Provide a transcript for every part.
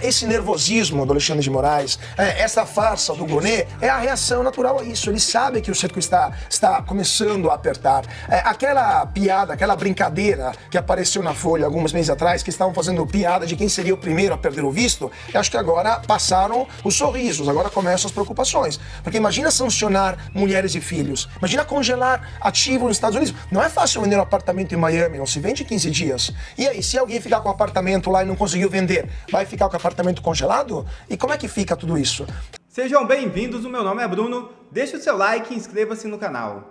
esse nervosismo do Alexandre de Moraes, essa farsa do Gonê, é a reação natural a isso. Ele sabe que o cerco está começando a apertar. Aquela piada, aquela brincadeira que apareceu na Folha alguns meses atrás, que estavam fazendo piada de quem seria o primeiro a perder o visto, eu acho que agora passaram os sorrisos, agora começam as preocupações. Porque imagina sancionar mulheres e filhos, imagina congelar ativo nos Estados Unidos. Não é fácil vender um apartamento em Miami, não se vende em 15 dias. E aí, se alguém ficar com o apartamento lá e não conseguiu vender, vai ficar com o apartamento congelado? E como é que fica tudo isso? Sejam bem-vindos, o meu nome é Bruno, deixe o seu like e inscreva-se no canal.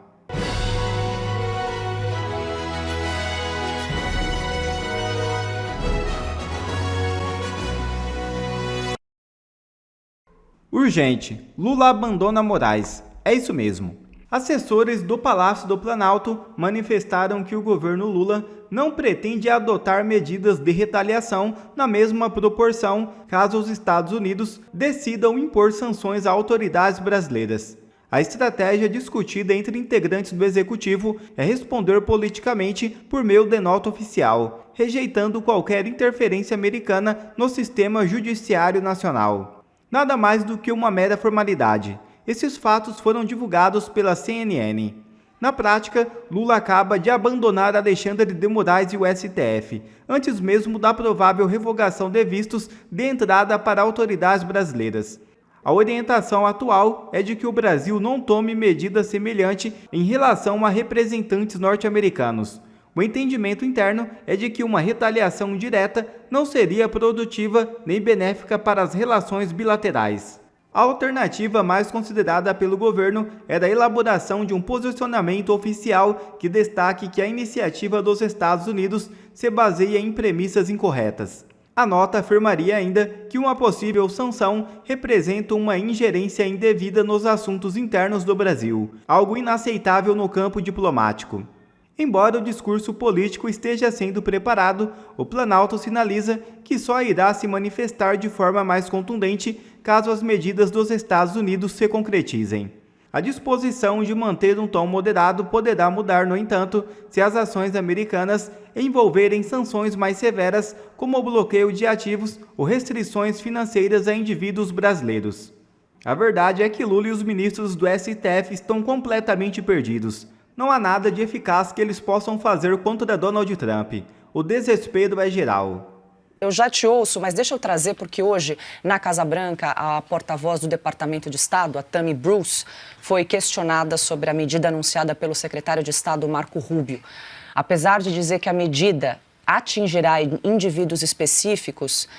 Urgente, Lula abandona Moraes. É isso mesmo. Assessores do Palácio do Planalto manifestaram que o governo Lula não pretende adotar medidas de retaliação na mesma proporção caso os Estados Unidos decidam impor sanções a autoridades brasileiras. A estratégia discutida entre integrantes do Executivo é responder politicamente por meio de nota oficial, rejeitando qualquer interferência americana no sistema judiciário nacional. Nada mais do que uma mera formalidade. Esses fatos foram divulgados pela CNN. Na prática, Lula acaba de abandonar Alexandre de Moraes e o STF, antes mesmo da provável revogação de vistos de entrada para autoridades brasileiras. A orientação atual é de que o Brasil não tome medida semelhante em relação a representantes norte-americanos. O entendimento interno é de que uma retaliação direta não seria produtiva nem benéfica para as relações bilaterais. A alternativa mais considerada pelo governo é a elaboração de um posicionamento oficial que destaque que a iniciativa dos Estados Unidos se baseia em premissas incorretas. A nota afirmaria ainda que uma possível sanção representa uma ingerência indevida nos assuntos internos do Brasil, algo inaceitável no campo diplomático. Embora o discurso político esteja sendo preparado, o Planalto sinaliza que só irá se manifestar de forma mais contundente caso as medidas dos Estados Unidos se concretizem. A disposição de manter um tom moderado poderá mudar, no entanto, se as ações americanas envolverem sanções mais severas, como o bloqueio de ativos ou restrições financeiras a indivíduos brasileiros. A verdade é que Lula e os ministros do STF estão completamente perdidos. Não há nada de eficaz que eles possam fazer contra Donald Trump. O desespero é geral. Eu já te ouço, mas deixa eu trazer, porque hoje, na Casa Branca, a porta-voz do Departamento de Estado, a Tammy Bruce, foi questionada sobre a medida anunciada pelo secretário de Estado, Marco Rubio. Apesar de dizer que a medida atingirá indivíduos específicos,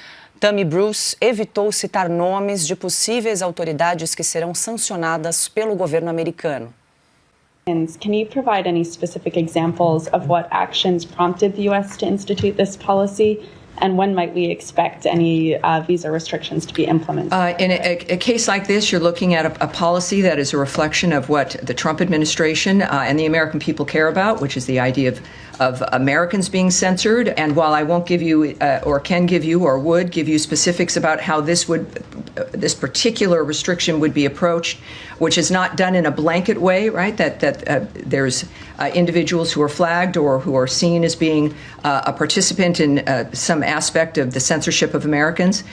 Tammy Bruce evitou citar nomes de possíveis autoridades que serão sancionadas pelo governo americano. Can you provide any specific examples of what actions prompted the U.S. to institute this policy? And when might we expect any visa restrictions to be implemented? In a case like this, you're looking at a policy that is a reflection of what the Trump administration and the American people care about, which is the idea of Americans being censored. And while I won't give you, or can give you, or would give you specifics about how this particular restriction would be approached, which is not done in a blanket way, right? That there's individuals who are flagged or who are seen as being a participant in some aspect of the censorship of Americans.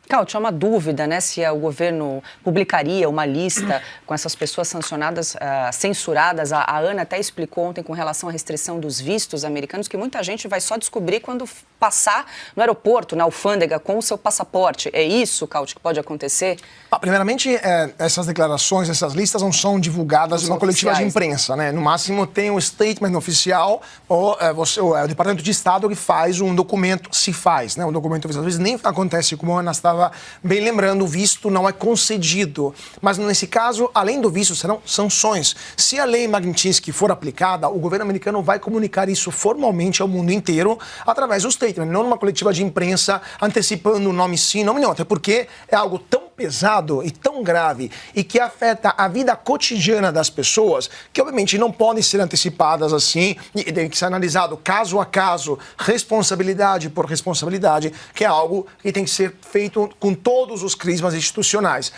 Cáutia, é uma dúvida, né, se o governo publicaria uma lista com essas pessoas sancionadas, censuradas. A Ana até explicou ontem com relação à restrição dos vistos americanos, que muita gente vai só descobrir quando passar no aeroporto, na alfândega, com o seu passaporte. É isso, Cáutia, que pode acontecer? Primeiramente, essas declarações, essas listas não são divulgadas numa coletiva de imprensa, né? No máximo tem um statement oficial ou o Departamento de Estado que faz um documento, se faz, né? Um documento oficial. Às vezes nem acontece, como a Ana estava bem lembrando, o visto não é concedido. Mas nesse caso, além do visto, serão sanções. Se a lei Magnitsky for aplicada, o governo americano vai comunicar isso formalmente ao mundo inteiro através do statement, não numa coletiva de imprensa antecipando o nome sim, nome não, até porque é algo tão pesado e tão grave e que afeta a vida cotidiana das pessoas que obviamente não podem ser antecipadas assim e tem que ser analisado caso a caso, responsabilidade por responsabilidade, que é algo que tem que ser feito com todos os crismas institucionais.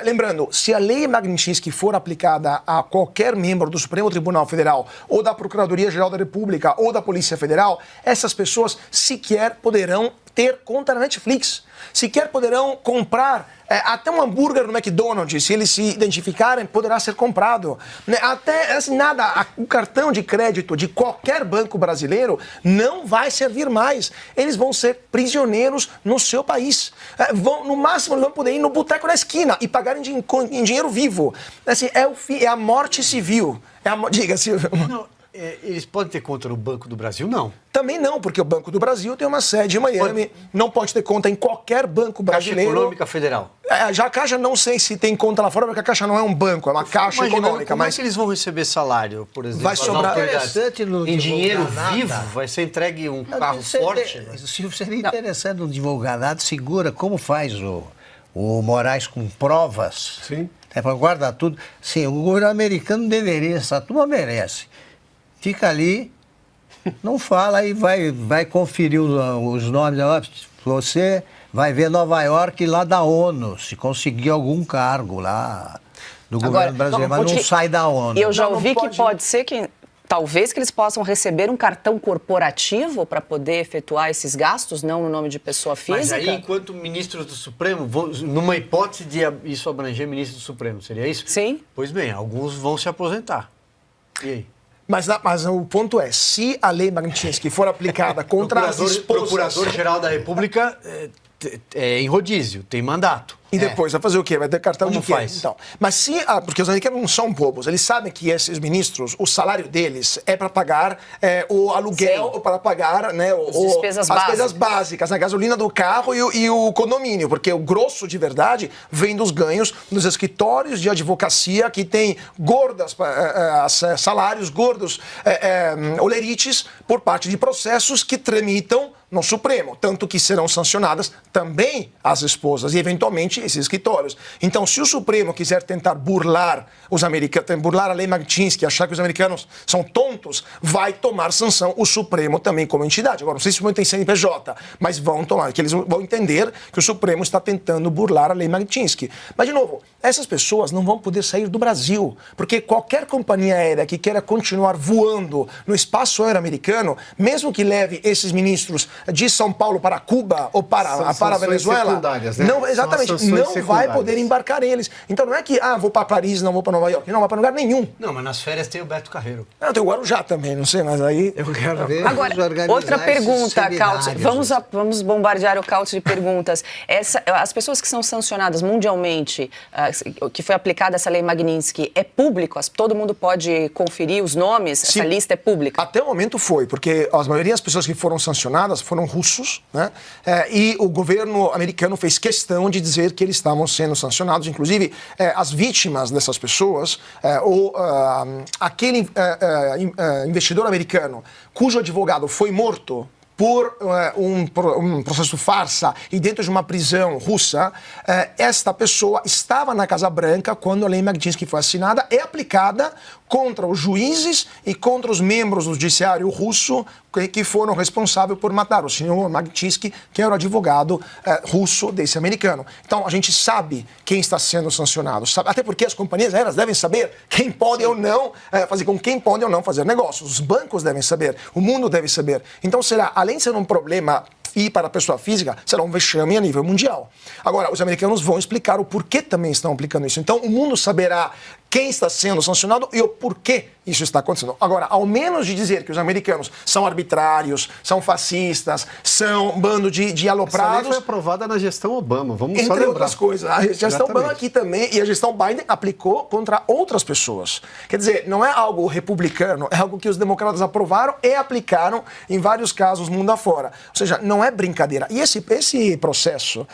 Lembrando, se a lei Magnitsky for aplicada a qualquer membro do Supremo Tribunal Federal ou da Procuradoria-Geral da República ou da Polícia Federal, essas pessoas sequer poderão ter conta na Netflix. Sequer poderão comprar até um hambúrguer no McDonald's, se eles se identificarem, poderá ser comprado. Até assim, nada, o cartão de crédito de qualquer banco brasileiro não vai servir mais. Eles vão ser prisioneiros no seu país. No máximo, eles vão poder ir no boteco na esquina e pagar em dinheiro vivo. Assim, é a morte civil. Diga, Silvio. Eles podem ter conta no Banco do Brasil? Não. Também não, porque o Banco do Brasil tem uma sede em Miami, não pode ter conta em qualquer banco brasileiro. Caixa Econômica Federal. Já a Caixa não sei se tem conta lá fora, porque a Caixa não é um banco, é uma Caixa Econômica. Como é que eles vão receber salário, por exemplo? Vai sobrar em dinheiro vivo? Vai ser entregue um carro forte? Seria interessante não divulgar nada, segura, como faz o Moraes com provas. Sim. Para guardar tudo. Sim, o governo americano deveria, essa turma merece. Fica ali, não fala, aí vai conferir os nomes. Você vai ver Nova York lá da ONU, se conseguir algum cargo lá do governo brasileiro, mas não sai da ONU. Eu já ouvi que pode ser que, talvez, que eles possam receber um cartão corporativo para poder efetuar esses gastos, não no nome de pessoa física. Mas aí, enquanto ministros do Supremo, numa hipótese de isso abranger ministro do Supremo, seria isso? Sim. Pois bem, alguns vão se aposentar. E aí? Mas o ponto é, se a lei Magnitsky for aplicada contra as esposas... Procurador-Geral da República é em rodízio, tem mandato. E depois vai fazer o quê? Vai ter cartão Como de quê? faz? Então, mas se... porque os americanos não são bobos. Eles sabem que esses ministros, o salário deles é para pagar o aluguel, ou para pagar as despesas básicas, a gasolina do carro e o condomínio. Porque o grosso de verdade vem dos ganhos dos escritórios de advocacia que tem salários gordos, olerites por parte de processos que tramitam no Supremo, tanto que serão sancionadas também as esposas e, eventualmente, esses escritórios. Então, se o Supremo quiser tentar burlar os americanos, burlar a lei Magnitsky, achar que os americanos são tontos, vai tomar sanção o Supremo também como entidade. Agora, não sei se o Supremo tem CNPJ, mas vão tomar, que eles vão entender que o Supremo está tentando burlar a lei Magnitsky. Mas, de novo, essas pessoas não vão poder sair do Brasil, porque qualquer companhia aérea que queira continuar voando no espaço aéreo americano, mesmo que leve esses ministros de São Paulo para Cuba ou para a Venezuela, né? não, exatamente, não vai poder embarcar eles. Então não é que, vou para Paris, não vou para Nova York, não vai para lugar nenhum. Não, mas nas férias tem o Beto Carreiro. Não, tem o Guarujá também, não sei, mas aí... Eu quero ver. Agora, outra pergunta, Caute. Vamos bombardear o Caute de perguntas. As pessoas que são sancionadas mundialmente, que foi aplicada essa lei Magnitsky, é público? Todo mundo pode conferir os nomes? Sim. Essa lista é pública? Até o momento foi, porque a maioria das pessoas que foram sancionadas foram russos, né? E o governo americano fez questão de dizer que eles estavam sendo sancionados. Inclusive, as vítimas dessas pessoas, aquele investidor americano cujo advogado foi morto por um processo farsa e dentro de uma prisão russa, esta pessoa estava na Casa Branca quando a lei Magnitsky foi assinada e aplicada contra os juízes e contra os membros do judiciário russo que foram responsáveis por matar o senhor Magnitsky, que era o advogado russo desse americano. Então, a gente sabe quem está sendo sancionado, até porque as companhias aéreas devem saber quem pode ou não fazer, com quem pode ou não fazer negócios. Os bancos devem saber, o mundo deve saber. Então, será, além de ser um problema e para a pessoa física, será um vexame a nível mundial. Agora, os americanos vão explicar o porquê também estão aplicando isso. Então, o mundo saberá quem está sendo sancionado e o porquê isso está acontecendo. Agora, ao menos de dizer que os americanos são arbitrários, são fascistas, são um bando de aloprados... Essa lei foi aprovada na gestão Obama, vamos só lembrar. Entre outras coisas. A gestão Obama aqui também, e a gestão Biden aplicou contra outras pessoas. Quer dizer, não é algo republicano, é algo que os democratas aprovaram e aplicaram em vários casos mundo afora. Ou seja, não é brincadeira. E esse processo,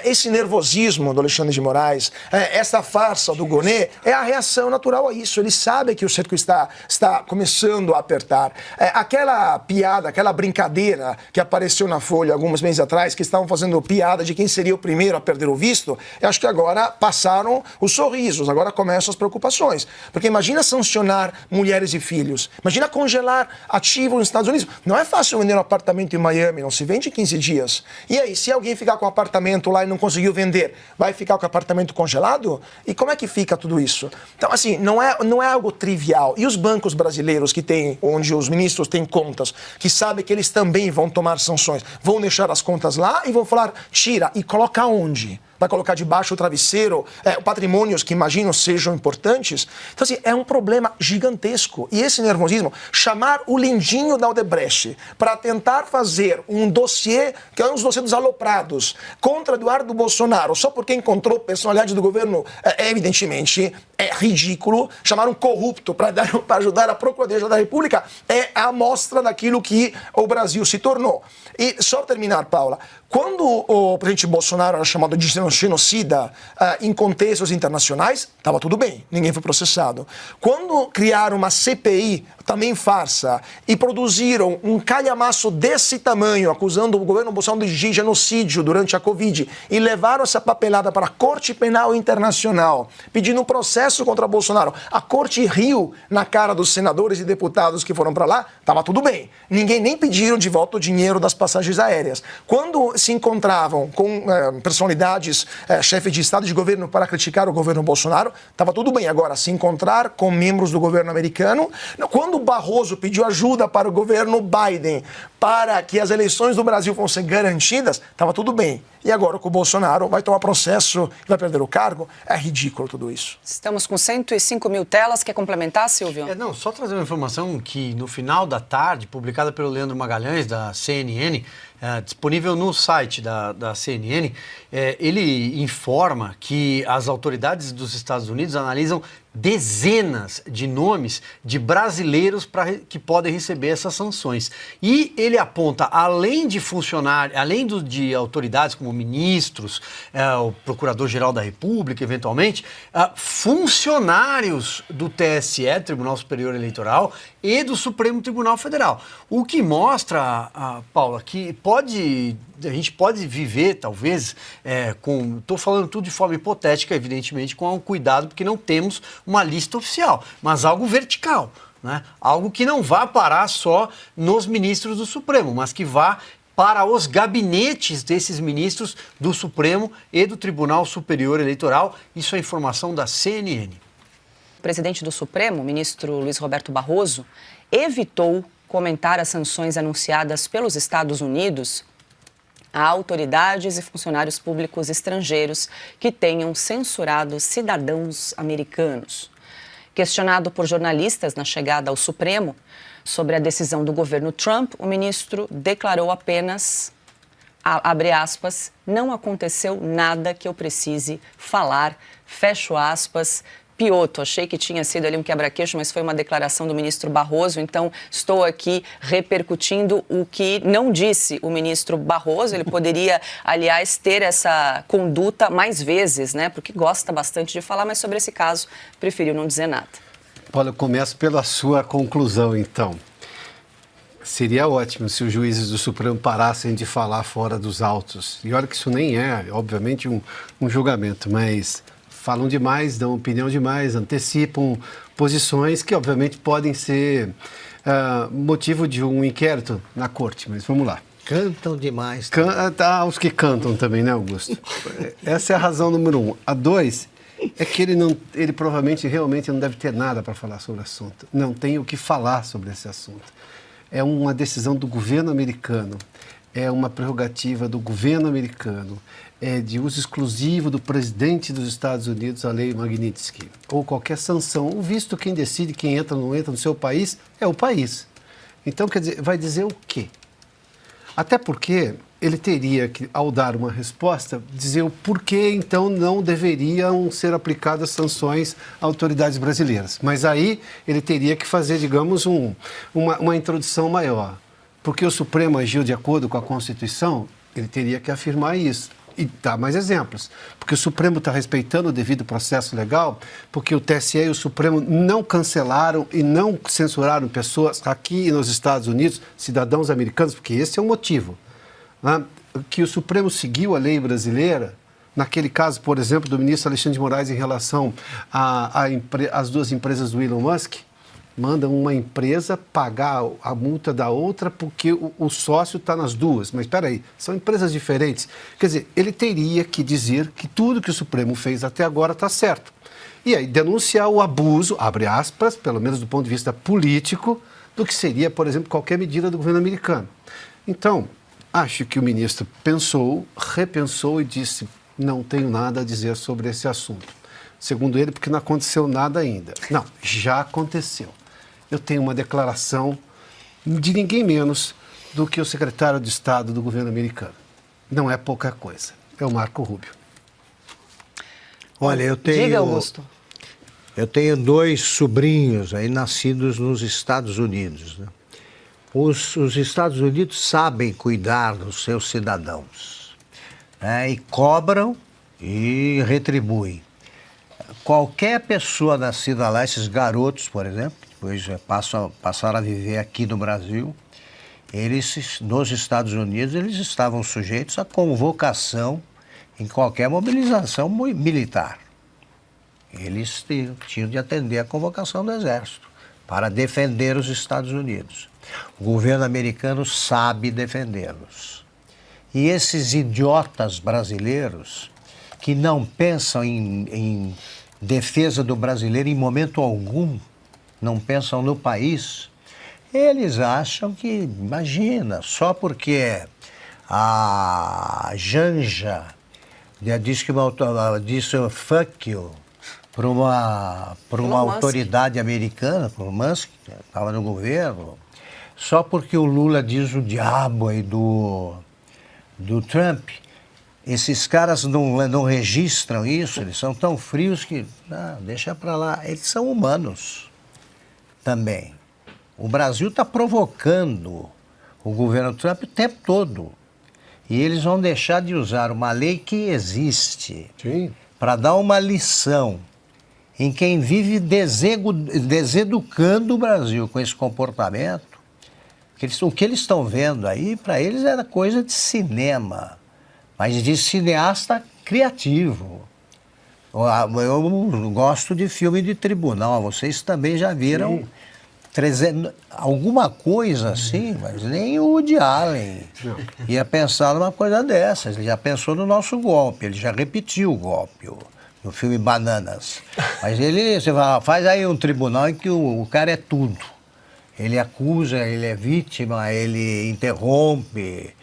esse nervosismo do Alexandre de Moraes, essa farsa do Gonê, é a reação natural a isso. Ele sabe que o cerco está começando a apertar. Aquela piada, aquela brincadeira que apareceu na Folha alguns meses atrás, que estavam fazendo piada de quem seria o primeiro a perder o visto, eu acho que agora passaram os sorrisos, agora começam as preocupações. Porque imagina sancionar mulheres e filhos, imagina congelar ativos nos Estados Unidos. Não é fácil vender um apartamento em Miami, não se vende em 15 dias. E aí, se alguém ficar com um apartamento lá e não conseguiu vender, vai ficar com o apartamento congelado? E como é que fica tudo isso? Então, assim, não é algo trivial. E os bancos brasileiros onde os ministros têm contas, que sabem que eles também vão tomar sanções, vão deixar as contas lá e vão falar, tira, e coloca onde? Vai colocar debaixo do travesseiro patrimônios que imagino sejam importantes. Então, assim, é um problema gigantesco. E esse nervosismo, chamar o lindinho da Odebrecht para tentar fazer um dossiê, que é um dos dossiês dos aloprados, contra Eduardo Bolsonaro, só porque encontrou personalidade do governo, evidentemente, é ridículo. Chamar um corrupto para ajudar a Procuradoria da República é a amostra daquilo que o Brasil se tornou. E só terminar, Paula, quando o presidente Bolsonaro era chamado de genocida em contextos internacionais, estava tudo bem, ninguém foi processado. Quando criaram uma CPI, também farsa, e produziram um calhamaço desse tamanho, acusando o governo Bolsonaro de genocídio durante a Covid, e levaram essa papelada para a Corte Penal Internacional, pedindo um processo contra Bolsonaro, a Corte riu na cara dos senadores e deputados que foram para lá, estava tudo bem. Ninguém nem pediram de volta o dinheiro das passagens aéreas. Quando se encontravam com personalidades, chefes de Estado e de governo para criticar o governo Bolsonaro, estava tudo bem. Agora, se encontrar com membros do governo americano, quando o Barroso pediu ajuda para o governo Biden para que as eleições do Brasil fossem garantidas, estava tudo bem. E agora com o Bolsonaro vai tomar processo e vai perder o cargo? É ridículo tudo isso. Estamos com 105 mil telas. Quer complementar, Silvio? Não, só trazer uma informação que no final da tarde, publicada pelo Leandro Magalhães, da CNN, disponível no site da CNN, ele informa que as autoridades dos Estados Unidos analisam dezenas de nomes de brasileiros que podem receber essas sanções. E ele aponta, além de funcionários, além de autoridades como ministros, o Procurador-Geral da República, eventualmente, funcionários do TSE, Tribunal Superior Eleitoral, e do Supremo Tribunal Federal. O que mostra, Paula, que a gente pode viver, talvez, estou falando tudo de forma hipotética, evidentemente, com um cuidado, porque não temos uma lista oficial, mas algo vertical, né? Algo que não vá parar só nos ministros do Supremo, mas que vá para os gabinetes desses ministros do Supremo e do Tribunal Superior Eleitoral. Isso é informação da CNN. O presidente do Supremo, o ministro Luiz Roberto Barroso, evitou comentar as sanções anunciadas pelos Estados Unidos a autoridades e funcionários públicos estrangeiros que tenham censurado cidadãos americanos. Questionado por jornalistas na chegada ao Supremo sobre a decisão do governo Trump, o ministro declarou apenas, abre aspas, não aconteceu nada que eu precise falar, fecho aspas. Piotto, achei que tinha sido ali um quebra-queixo, mas foi uma declaração do ministro Barroso, então estou aqui repercutindo o que não disse o ministro Barroso. Ele poderia, aliás, ter essa conduta mais vezes, né? Porque gosta bastante de falar, mas sobre esse caso preferiu não dizer nada. Olha, eu começo pela sua conclusão, então. Seria ótimo se os juízes do Supremo parassem de falar fora dos autos. E olha que isso nem é, obviamente, um julgamento, mas falam demais, dão opinião demais, antecipam posições que, obviamente, podem ser motivo de um inquérito na corte. Mas vamos lá. Cantam demais. Os que cantam também, né, Augusto? Essa é a razão número 1. A 2 é que ele provavelmente realmente não deve ter nada para falar sobre o assunto. Não tem o que falar sobre esse assunto. É uma decisão do governo americano, é uma prerrogativa do governo americano, é de uso exclusivo do presidente dos Estados Unidos, a lei Magnitsky, ou qualquer sanção. O visto, quem decide, quem entra ou não entra no seu país, é o país. Então, quer dizer, vai dizer o quê? Até porque ele teria que, ao dar uma resposta, dizer o porquê, então, não deveriam ser aplicadas sanções a autoridades brasileiras. Mas aí ele teria que fazer, digamos, uma introdução maior. Porque o Supremo agiu de acordo com a Constituição, ele teria que afirmar isso. E dar mais exemplos. Porque o Supremo está respeitando o devido processo legal, porque o TSE e o Supremo não cancelaram e não censuraram pessoas aqui nos Estados Unidos, cidadãos americanos, porque esse é o motivo. Né? Que o Supremo seguiu a lei brasileira, naquele caso, por exemplo, do ministro Alexandre de Moraes em relação às duas empresas do Elon Musk, mandam uma empresa pagar a multa da outra porque o sócio está nas duas. Mas espera aí, são empresas diferentes. Quer dizer, ele teria que dizer que tudo que o Supremo fez até agora está certo. E aí denunciar o abuso, abre aspas, pelo menos do ponto de vista político, do que seria, por exemplo, qualquer medida do governo americano. Então, acho que o ministro pensou, repensou e disse: não tenho nada a dizer sobre esse assunto. Segundo ele, porque não aconteceu nada ainda. Não, já aconteceu. Eu tenho uma declaração de ninguém menos do que o secretário de Estado do governo americano. Não é pouca coisa. É o Marco Rubio. Olha, eu tenho... Diga, Augusto. Eu tenho 2 sobrinhos aí nascidos nos Estados Unidos, né? Os Estados Unidos sabem cuidar dos seus cidadãos, né? E cobram e retribuem. Qualquer pessoa nascida lá, esses garotos, por exemplo, depois passaram a viver aqui no Brasil, eles, nos Estados Unidos, eles estavam sujeitos à convocação em qualquer mobilização militar. Eles tinham de atender a convocação do Exército para defender os Estados Unidos. O governo americano sabe defendê-los. E esses idiotas brasileiros que não pensam em defesa do brasileiro em momento algum, não pensam no país, eles acham que, imagina, só porque a Janja disse fuck you para uma autoridade americana, para o Musk, que estava no governo, só porque o Lula diz o diabo aí do Trump, esses caras não registram isso, eles são tão frios que, deixa para lá, eles são humanos também. O Brasil está provocando o governo Trump o tempo todo. E eles vão deixar de usar uma lei que existe para dar uma lição em quem vive deseducando o Brasil com esse comportamento. O que eles estão vendo aí, para eles era coisa de cinema, mas de cineasta criativo. Eu gosto de filme de tribunal, vocês também já viram alguma coisa assim, mas nem o Woody Allen ia pensar numa coisa dessas. Ele já pensou no nosso golpe, ele já repetiu o golpe no filme Bananas. Mas você faz aí um tribunal em que o cara é tudo. Ele acusa, ele é vítima, ele interrompe,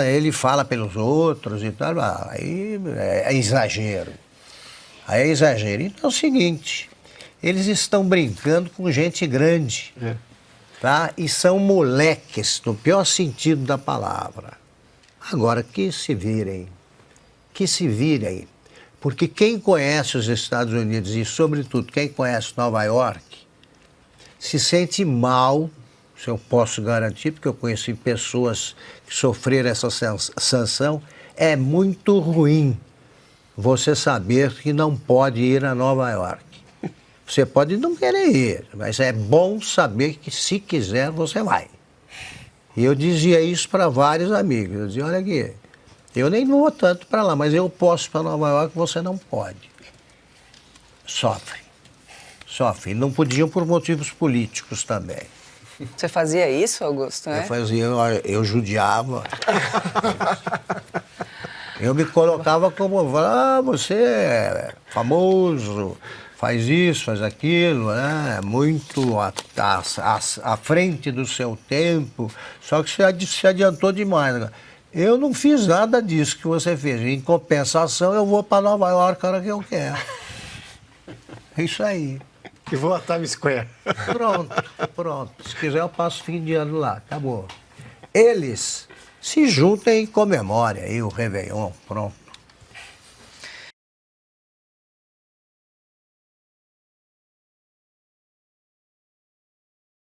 ele fala pelos outros e tal. Aí é exagero. Aí é exagero. Então é o seguinte, eles estão brincando com gente grande, tá? E são moleques, no pior sentido da palavra. Agora, que se virem. Porque quem conhece os Estados Unidos e, sobretudo, quem conhece Nova York, se sente mal, se eu posso garantir, porque eu conheci pessoas que sofreram essa sanção, é muito ruim você saber que não pode ir a Nova York. Você pode não querer ir, mas é bom saber que, se quiser, você vai. E eu dizia isso para vários amigos. Eu dizia, olha aqui, eu nem vou tanto para lá, mas eu posso para Nova York, você não pode. Sofre. Não podiam por motivos políticos também. Você fazia isso, Augusto? Eu fazia, eu judiava. Eu me colocava como, você é famoso, faz isso, faz aquilo, né? Muito à frente do seu tempo, só que você se adiantou demais. Né? Eu não fiz nada disso que você fez. Em compensação, eu vou para Nova York a hora que eu quero. É isso aí. E vou a Times Square. Pronto. Se quiser, eu passo o fim de ano lá. Acabou. Eles se juntem e comemorem aí o Réveillon. Pronto.